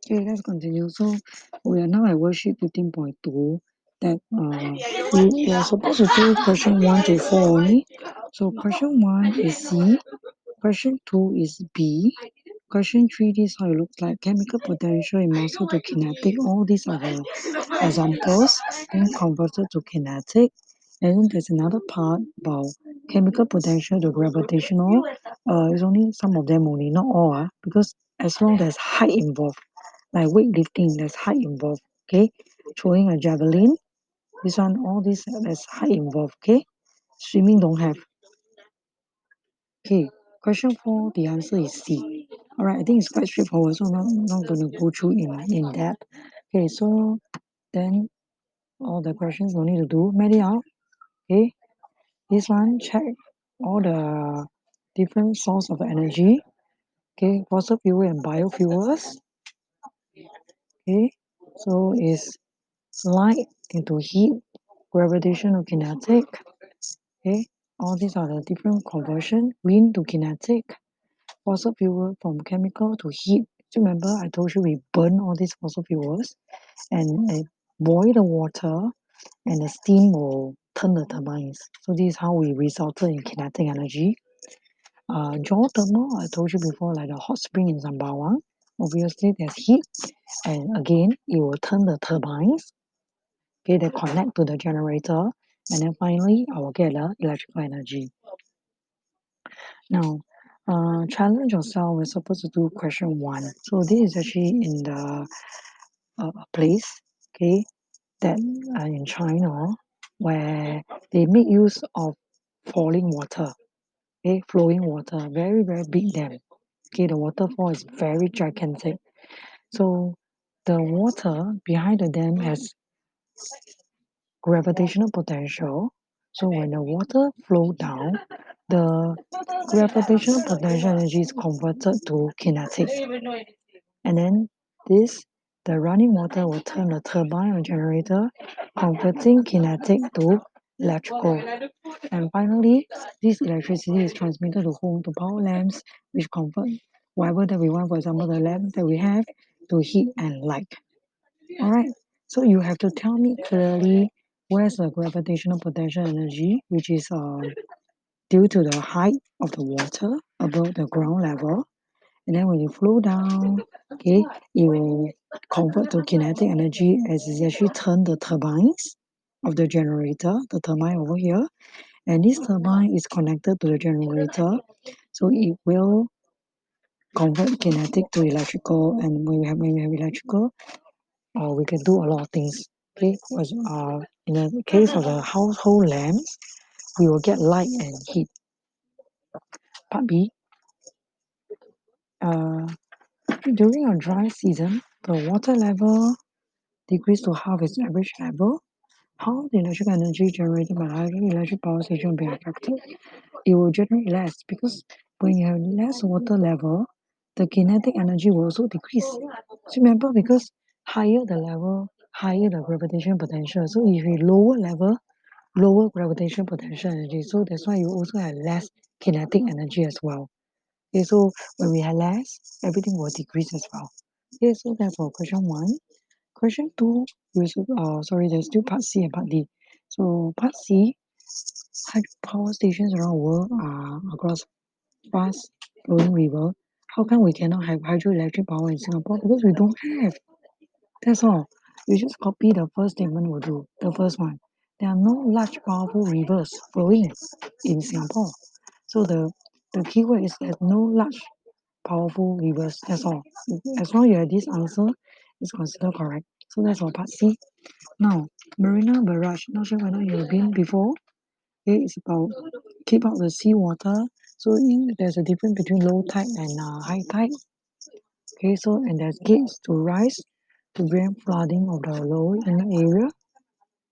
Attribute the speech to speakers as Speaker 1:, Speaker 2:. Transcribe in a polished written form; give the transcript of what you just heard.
Speaker 1: Okay, let's continue. So we are now at worksheet 15.2 that we are supposed to do question 1 to 4 only. So question 1 is C, question 2 is B, question 3 this is how it looks like, chemical potential in muscle to kinetic, all these are the examples being converted to kinetic. And then there's another part about chemical potential to gravitational. It's only some of them only, not all, because as long there's height involved, like weightlifting, there's height involved. Okay, throwing a javelin, this one, all this there's height involved. Okay, swimming don't have. Okay, question 4, the answer is C. All right, I think it's quite straightforward, so I'm not going to go through in depth. Okay, so then all the questions no need to do. Map it out. Okay, this one check all the different source of energy. Okay, fossil fuel and biofuels. Okay, so is light into heat, gravitational kinetic. Okay, all these are the different conversion. Wind to kinetic, fossil fuel from chemical to heat. So remember, I told you we burn all these fossil fuels and boil the water, and the steam will turn the turbines. So this is how we resulted in kinetic energy. Geothermal, I told you before, like the hot spring in Sembawang. Obviously, there's heat, and again, it will turn the turbines. Okay, they connect to the generator, and then finally, I will get the electrical energy. Now, challenge yourself. We're supposed to do question 1. So this is actually in the place, okay, that in China, where they make use of falling water, okay, flowing water, very, very big dam. Okay, the waterfall is very gigantic. So the water behind the dam has gravitational potential. So when the water flow down, the gravitational potential energy is converted to kinetic. And then the running water will turn the turbine or generator, converting kinetic to electrical. And finally, this electricity is transmitted to home to power lamps, which convert whatever that we want, for example, the lamp that we have, to heat and light. All right. So you have to tell me clearly where's the gravitational potential energy, which is due to the height of the water above the ground level. And then when you flow down, okay, it will convert to kinetic energy as it actually turn the turbines of the generator, the turbine over here. And this turbine is connected to the generator, so it will convert kinetic to electrical. And when we have electrical, we can do a lot of things. Okay, in the case of the household lamps, we will get light and heat. Part B. During a dry season, the water level decrease to half its average level. How the electrical energy generated by hydroelectric power station will be affected? It will generate less because when you have less water level, the kinetic energy will also decrease. So remember, because higher the level, higher the gravitational potential. So if you lower level, lower gravitational potential energy. So that's why you also have less kinetic energy as well. Okay, so when we have less, everything will decrease as well. Okay, so that's for question 1. Question 2, there's still part C and part D. So part C, hydropower stations around the world are across fast flowing river. How come we cannot have hydroelectric power in Singapore? Because we don't have. That's all. You just copy the first statement will do. The first one. There are no large powerful rivers flowing in Singapore. So the keyword is there's no large powerful rivers. That's all. As long as you have this answer, it's considered correct. So that's for part C. Now, Marina Barrage. Not sure whether you've been before. Okay, it's about keep out the seawater. So there's a difference between low tide and high tide. Okay, so and there's gates to rise to prevent flooding of the lower inland area.